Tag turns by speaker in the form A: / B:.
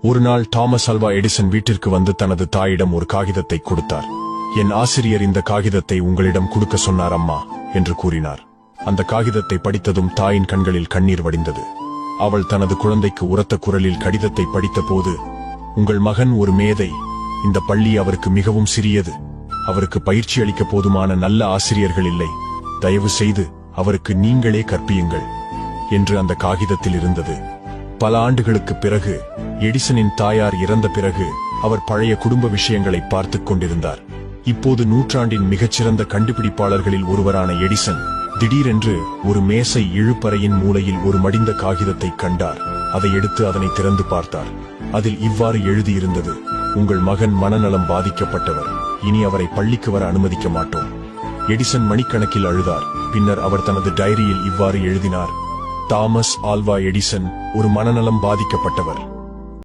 A: ஒரு நாள் Thomas Alva Edison வீட்டிற்கு வந்து தனது தாயிடம் ஒரு காகிதத்தை கொடுத்தார். என் ஆசிரியர் இந்த காகிதத்தை உங்களிடம் கொடுக்க சொன்னார் அம்மா என்று கூறினார். அந்த காகிதத்தை படித்ததும் தாயின் கண்களில் கண்ணீர் வடிந்தது. அவள் தனது குழந்தைக்கு உரத்த குரலில் கடிதத்தை படித்த போது, உங்கள் மகன் ஒரு மேதை. இந்த பள்ளி அவருக்கு மிகவும் சிறியது. அவருக்கு பயிற்சி அளிக்க போதுமான நல்ல ஆசிரியர்கள் இல்லை. தயவு செய்து அவருக்கு நீங்களே கற்பியுங்கள் என்று அந்த காகிதத்தில் இருந்தது. பல ஆண்டுகளுக்கு பிறகு, எடிசனின் தாயார் இறந்த பிறகு அவர் பழைய குடும்ப விஷயங்களை பார்த்துக் கொண்டிருந்தார். இப்போது நூற்றாண்டின் மிகச்சிறந்த கண்டுபிடிப்பாளர்களில் ஒருவரான எடிசன் திடீரென்று ஒரு மேசை இழுப்பறையின் மூலையில் ஒரு மடிந்த காகிதத்தை கண்டார். அதை எடுத்து அதனை திறந்து பார்த்தார். அதில் இவ்வாறு எழுதியிருந்தது: உங்கள் மகன் மனநலம் பாதிக்கப்பட்டவர். இனி அவரை பள்ளிக்கு வர அனுமதிக்க மாட்டோம். எடிசன் மணிக்கணக்கில் அழுதார். பின்னர் அவர் தனது டைரியில் இவ்வாறு எழுதினார்: தாமஸ் ஆல்வா எடிசன் ஒரு மனநலம் பாதிக்கப்பட்டவர்.